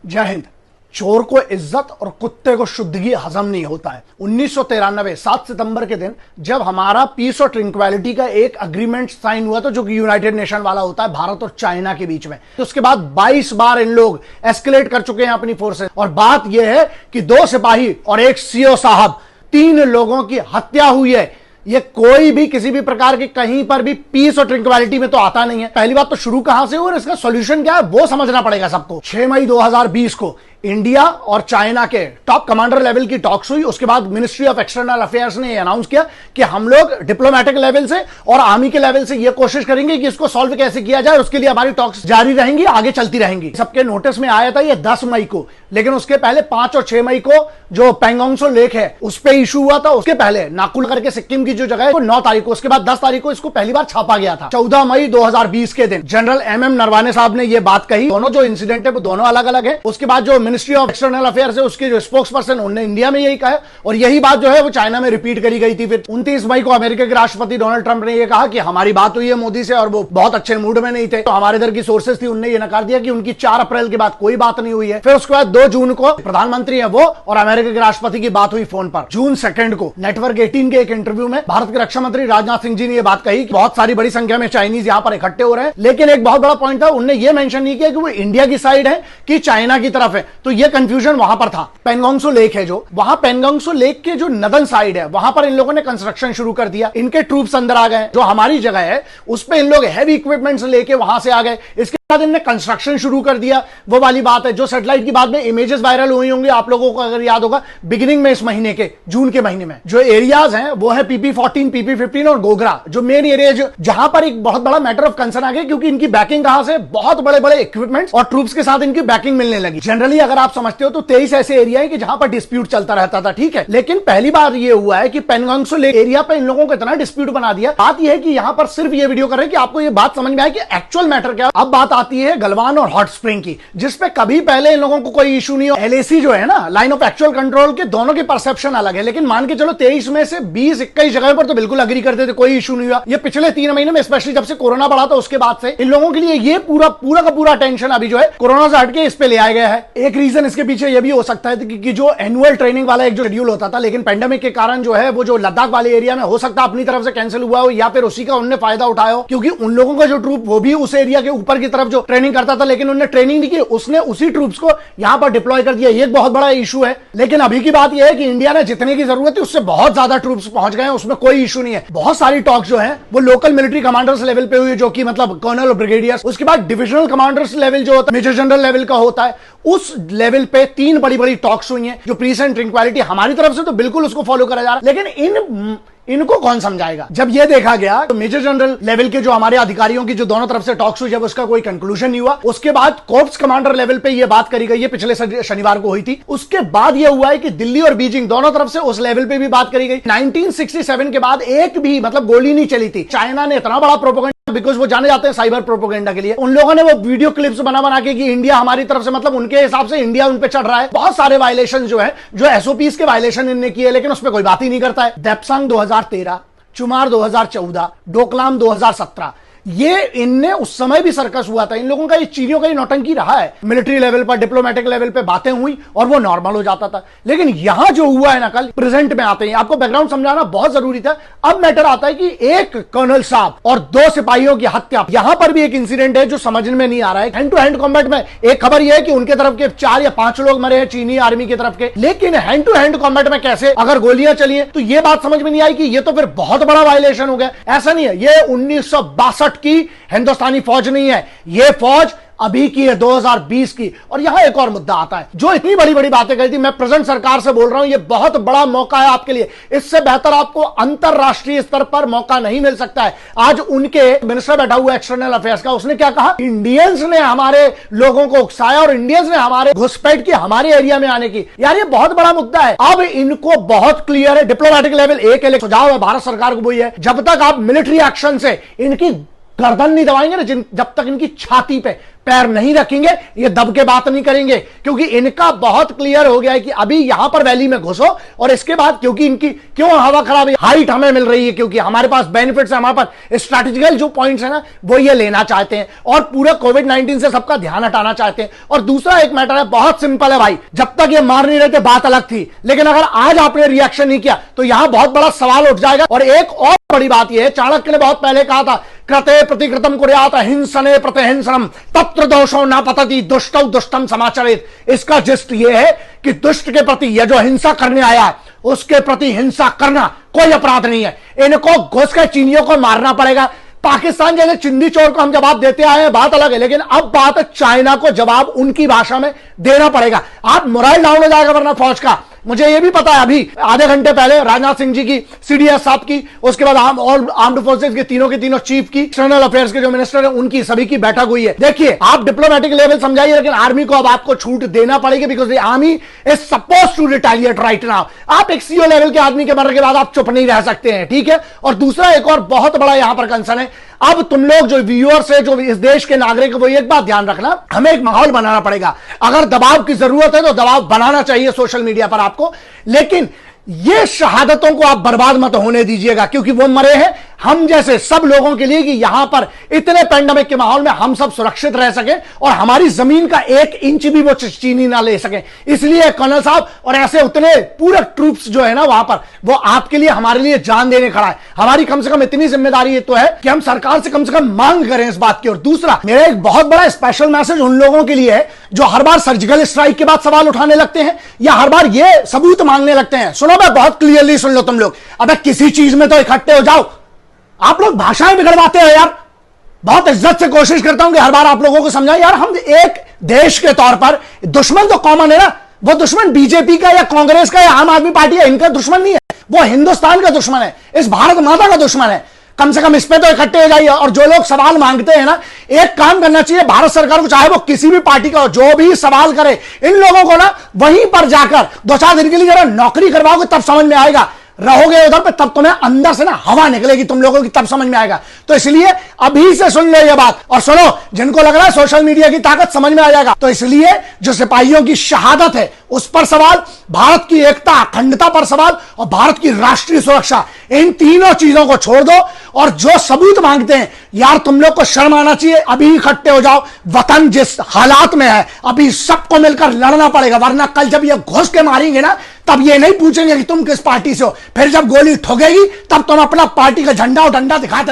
जय हिंद। चोर को इज्जत और कुत्ते को शुद्धगी हजम नहीं होता है। 1993 7 सितंबर के दिन जब हमारा पीस और ट्रिंक्वालिटी का एक अग्रीमेंट साइन हुआ था, जो कि यूनाइटेड नेशन वाला होता है भारत और चाइना के बीच में, तो उसके बाद 22 बार इन लोग एस्केलेट कर चुके हैं अपनी फोर्सेस। और बात यह है कि 2 सिपाही और एक सीओ साहब, 3 लोगों की हत्या हुई है। ये कोई भी किसी भी प्रकार के कहीं पर भी पीस और ट्रिंक्वालिटी में तो आता नहीं है। पहली बात तो शुरू कहां से हुआ और इसका सॉल्यूशन क्या है वो समझना पड़ेगा सबको। 6 मई 2020 को इंडिया और चाइना के टॉप कमांडर लेवल की टॉक्स हुई। उसके बाद मिनिस्ट्री ऑफ एक्सटर्नल अफेयर्स ने अनाउंस किया कि हम लोग डिप्लोमेटिक लेवल से और आर्मी के लेवल से ये कोशिश करेंगे कि इसको सॉल्व कैसे किया जाए। उसके लिए हमारी टॉक्स जारी रहेंगी, आगे चलती रहेंगी। सबके नोटिस में आया था ये 10 मई को, लेकिन उसके पहले 5 और 6 मई को जो पेंगोंग त्सो लेक है उस पर इशू हुआ था। उसके पहले नाकुल करके सिक्किम की जो जगह है वो 9 तारीख को, उसके बाद 10 तारीख को इसको पहली बार छापा गया था। 14 मई 2020 के दिन जनरल MM नरवाने साहब ने यह बात कही। दोनों जो इंसिडेंट है वो दोनों अलग अलग है। उसके बाद जो मिनिस्ट्री ऑफ एक्सटर्नल अफेयर्स है उसके जो स्पोक्स पर्सन उन्होंने इंडिया में यही कहा, और यही बात जो है वो चाइना में रिपीट करी गई थी। फिर 29 मई को अमेरिका के राष्ट्रपति डोनाल्ड ट्रंप ने यह कहा कि हमारी बात हुई है मोदी से और वो बहुत अच्छे मूड में नहीं थे, तो हमारे इधर की सोर्सेस थी, उन्होंने ये नकार दिया कि उनकी 4 अप्रैल के बाद कोई बात नहीं हुई है। फिर उसके बाद 2 जून को प्रधानमंत्री है वो और अमेरिका के राष्ट्रपति की बात हुई फोन पर। जून 2 को नेटवर्क 18 के एक इंटरव्यू में भारत के रक्षा मंत्री राजनाथ सिंह जी ने यह बात कही कि बहुत सारी बड़ी संख्या में चाइनीज यहां पर इकट्ठे हो रहे हैं, लेकिन एक बहुत बड़ा पॉइंट था, उन्होंने यह मेंशन नहीं किया कि वो इंडिया की साइड है कि चाइना की तरफ है। तो यह कंफ्यूजन वहां पर था। पेंगोंग त्सो लेक है जो वहां, पेंगोंग त्सो लेक के जो नदन साइड है वहां पर इन लोगों ने कंस्ट्रक्शन शुरू कर दिया। इनके ट्रूप्स अंदर आ गए। जो हमारी जगह है उस पे इन लोग हैवी इक्विपमेंट्स लेके वहां से आ गए। इसके बाद इन्होंने कंस्ट्रक्शन शुरू कर दिया। वो वाली बात है जो सैटेलाइट की बाद में इमेजेस वायरल हुई होंगी, आप लोगों को अगर याद होगा, बिगिनिंग में इस महीने के जून के महीने में जो एरियाज हैं वो है PP14, PP15 और गोगरा, जो मेन एरिया जहां पर एक बहुत बड़ा मैटर ऑफ कंसर्न आ गया, क्योंकि इनकी बैकिंग कहां से, बहुत बड़े बड़े इक्विपमेंट्स और ट्रूप्स के साथ इनकी बैकिंग मिलने लगी। जनरली अगर आप समझते हो तो 23 ऐसे एरिया है कि जहां पर डिस्प्यूट चलता रहता था, ठीक है, लेकिन पहली बार ये हुआ है कि पेंगोंग त्सो लेक एरिया पर इन लोगों को इतना डिस्प्यूट बना दिया। बात यह है कि यहां पर सिर्फ ये वीडियो कर रहे हैं कि आपको ये बात समझ में आए कि एक्चुअल मैटर क्या। अब बात आती है गलवान और हॉट स्प्रिंग की, जिसपे कभी पहले इन लोगों को कोई इशू नहीं हो। LAC जो है ना, लाइन ऑफ एक्चुअल कंट्रोल के, दोनों की परसेप्शन अलग है, लेकिन मान के चलो 23 में से 20-21 जगह पर तो बिल्कुल अग्री करते थे, कोई इशू नहीं हुआ। ये पिछले 3 महीने में, स्पेशली जब से कोरोना बढ़ा था उसके बाद से इन लोगों के लिए ये पूरा का पूरा टेंशन अभी जो है कोरोना से हटके इस पे ले आया गया है। एक रीजन इसके पीछे ये भी हो सकता है कि जो एनुअल ट्रेनिंग वाला एक जो शेड्यूल होता था, लेकिन पेंडेमिक के कारण जो है वो जो लद्दाख वाले एरिया में हो सकता है अपनी तरफ से कैंसिल हुआ हो, या फिर उसी का उन्होंने फायदा उठाया हो, क्योंकि उन लोगों का जो ट्रूप वो भी उस एरिया के ऊपर की तरफ जो ट्रेनिंग करता था, लेकिन उन्होंने ट्रेनिंग नहीं की, उसने उसी ट्रूप्स को यहां पर डिप्लॉय कर दिया। ये एक बहुत बड़ा इशू है। लेकिन अभी की बात यह है कि इंडिया ने जितने की जरूरत है उससे बहुत ज्यादा ट्रूप्स पहुंच गए हैं, उसमें कोई इशू नहीं है। बहुत सारी टॉक्स जो है वो लोकल मिलिट्री कमांडर्स लेवल पे हुई, जो कि मतलब कर्नल और ब्रिगेडियर्स। उसके बाद डिविजनल कमांडर्स लेवल जो होता है, मेजर जनरल लेवल का होता है, उस लेवल पे 3 बड़ी बड़ी टॉक्स हुई हैं। जो पीस एंड ट्रिंक्वालिटी हमारी तरफ से तो बिल्कुल उसको फॉलो करा जा रहा है, लेकिन इनको कौन समझाएगा। जब यह देखा गया तो मेजर जनरल लेवल के जो हमारे अधिकारियों की जो दोनों तरफ से टॉक्स हुई, जब उसका कोई कंक्लूजन नहीं हुआ, उसके बाद कोर्प्स कमांडर लेवल पे यह बात करी गई है, पिछले शनिवार को हुई थी। उसके बाद यह हुआ है कि दिल्ली और बीजिंग दोनों तरफ से उस लेवल पे भी बात करी गई। 1967 के बाद एक भी मतलब गोली नहीं चली थी। चाइना ने इतना बड़ा प्रोपेगेंडा, बिकॉज वो जाने जाते हैं साइबर प्रोपेगेंडा के लिए, उन लोगों ने वो वीडियो क्लिप्स बना के कि इंडिया हमारी तरफ से, मतलब उनके हिसाब से इंडिया उन पे चढ़ रहा है। बहुत सारे वायलेशन जो है, जो SOPs के वायलेशन इनने किए, लेकिन उस पर कोई बात ही नहीं करता है। देप्सांग 2013, चुमार 2014, डोकलाम 2017, ये इनने उस समय भी सर्कस हुआ था। इन लोगों का ये चीनियों का ही नौटंकी रहा है। मिलिट्री लेवल पर, डिप्लोमेटिक लेवल पे बातें हुई और वो नॉर्मल हो जाता था। लेकिन यहां जो हुआ है ना, कल प्रेजेंट में आते हैं, आपको बैकग्राउंड समझाना बहुत जरूरी था। अब मैटर आता है कि एक कर्नल साहब और 2 सिपाहियों की हत्या, यहां पर भी एक इंसिडेंट है जो समझ में नहीं आ रहा है। हैंड टू हैंड कॉम्बैट में एक खबर यह है कि उनके तरफ के 4 या 5 लोग मरे हैं चीनी आर्मी की तरफ के, लेकिन हैंड टू हैंड कॉम्बैट में कैसे अगर गोलियां चली हैं, तो यह बात समझ में नहीं आई कि यह तो फिर बहुत बड़ा वायलेशन हो गया। ऐसा नहीं है, यह 1962 की हिंदुस्तानी फौज नहीं है, यह फौज अभी की है 2020 की। और यहां एक और मुद्दा आता है, जो इतनी बड़ी बड़ी बातें कही थी, मैं प्रेजेंट सरकार से बोल रहा हूं, यह बहुत बड़ा मौका है आपके लिए। इससे बेहतर आपको अंतरराष्ट्रीय स्तर पर मौका नहीं मिल सकता है। आज उनके मिनिस्टर बैठा हुआ एक्सटर्नल अफेयर्स का, उसने क्या कहा, इंडियंस ने हमारे लोगों को उकसाया और इंडियंस ने हमारे घुसपैठ की, हमारे एरिया में आने की। यार ये बहुत बड़ा मुद्दा है। अब इनको बहुत क्लियर है, डिप्लोमेटिक लेवल एक सुझाव है भारत सरकार को, वही है, जब तक आप मिलिट्री एक्शन से इनकी गर्दन नहीं दबाएंगे ना, जब तक इनकी छाती पे पैर नहीं रखेंगे, ये दब के बात नहीं करेंगे, क्योंकि इनका बहुत क्लियर हो गया है कि अभी यहां पर वैली में घुसो और इसके बाद, क्योंकि इनकी क्यों हवा खराब है, हाइट हमें मिल रही है क्योंकि हमारे पास बेनिफिट्स है, हमारे पास स्ट्रैटेजिकल जो पॉइंट्स है ना वो ये लेना चाहते हैं और पूरे कोविड-19 से सबका ध्यान हटाना चाहते हैं। और दूसरा एक मैटर है, बहुत सिंपल है भाई, जब तक ये मार नहीं रहे थे बात अलग थी, लेकिन अगर आज आपने रिएक्शन नहीं किया तो यहां बहुत बड़ा सवाल उठ जाएगा। और एक और बड़ी बात यह है, चाणक्य ने बहुत पहले कहा था, कृते प्रतिकृतम कुर्यात हिंसने प्रतिहिंसनम तत्र दोषो न पतति दुष्टौ दुष्टम समाचरेत। इसका जिस्ट यह है कि दुष्ट के प्रति, यह जो हिंसा करने आया है उसके प्रति हिंसा करना कोई अपराध नहीं है। इनको घुस के चीनियों को मारना पड़ेगा। पाकिस्तान जैसे चिंदी चोर को हम जवाब देते आए हैं, बात अलग है, लेकिन अब बात है चाइना को जवाब उनकी भाषा में देना पड़ेगा। आप मोराइल डाउन हो जाएगा वरना फौज का। मुझे यह भी पता है, अभी आधे घंटे पहले राजनाथ सिंह जी की, सीडीएस साहब की, उसके बाद ऑल आर्म्ड फोर्सेज के तीनों चीफ की, एक्सटर्नल अफेयर्स के जो मिनिस्टर है उनकी, सभी की बैठक हुई है। देखिए, आप डिप्लोमेटिक लेवल समझाइए, लेकिन आर्मी को अब आपको छूट देना पड़ेगी, because the army is suppose to retaliate right now. आप एक सीओ लेवल के आदमी के मरने के बाद आप चुप नहीं रह सकते हैं, ठीक है। और दूसरा एक और बहुत बड़ा यहां पर कंसर्न है, अब तुम लोग जो व्यूअर्स है, जो इस देश के नागरिक, वो एक बात ध्यान रखना, हमें एक माहौल बनाना पड़ेगा। अगर दबाव की जरूरत है तो दबाव बनाना चाहिए सोशल मीडिया पर आपको, लेकिन ये शहादतों को आप बर्बाद मत होने दीजिएगा, क्योंकि वो मरे हैं हम जैसे सब लोगों के लिए कि यहां पर इतने पैंडेमिक के माहौल में हम सब सुरक्षित रह सके और हमारी जमीन का 1 इंच भी वो चीनी ना ले सके। इसलिए कर्नल साहब और ऐसे उतने पूरे ट्रूप्स जो है ना वहां पर, वो आपके लिए, हमारे लिए जान देने खड़ा है। हमारी कम से कम इतनी जिम्मेदारी तो है कि हम सरकार से कम मांग करें इस बात की। और दूसरा, मेरा एक बहुत बड़ा स्पेशल मैसेज उन लोगों के लिए है जो हर बार सर्जिकल स्ट्राइक के बाद सवाल उठाने लगते हैं या हर बार ये सबूत मांगने लगते हैं। सुनो, मैं बहुत क्लियरली सुन लो तुम लोग, अब किसी चीज में तो इकट्ठे हो जाओ। आप लोग भाषाएं बिगड़वाते हो यार। बहुत इज्जत से कोशिश करता हूं कि हर बार आप लोगों को समझाएं यार, हम एक देश के तौर पर, दुश्मन तो कॉमन है ना, वो दुश्मन बीजेपी का या कांग्रेस का या आम आदमी पार्टी है, इनका दुश्मन नहीं है, वो हिंदुस्तान का दुश्मन है, इस भारत माता का दुश्मन है। कम से कम इस पे तो इकट्ठे हो जाइए। और जो लोग सवाल मांगते हैं ना, एक काम करना चाहिए भारत सरकार को, चाहे वो किसी भी पार्टी का हो, जो भी सवाल करे, इन लोगों को ना वहीं पर जाकर 2-4 दिन के लिए जरा नौकरी करवाओगे, तब समझ में आएगा। रहोगे उधर पे तब तुम्हें अंदर से ना हवा निकलेगी तुम लोगों की, तब समझ में आएगा। तो इसलिए अभी से सुन लो ये बात, और सुनो, जिनको लग रहा है सोशल मीडिया की ताकत समझ में आ जाएगा, तो इसलिए जो सिपाहियों की शहादत है उस पर सवाल, भारत की एकता अखंडता पर सवाल और भारत की राष्ट्रीय सुरक्षा, इन तीनों चीजों को छोड़ दो। और जो सबूत मांगते हैं यार, तुम लोग को शर्म आना चाहिए। अभी इकट्ठे हो जाओ। वतन जिस हालात में है, अभी सबको मिलकर लड़ना पड़ेगा, वरना कल जब ये घुस के मारेंगे ना, तब ये नहीं पूछेंगे कि तुम किस पार्टी से हो। फिर जब गोली ठोकेगी तब तुम अपना पार्टी का झंडा और डंडा दिखाते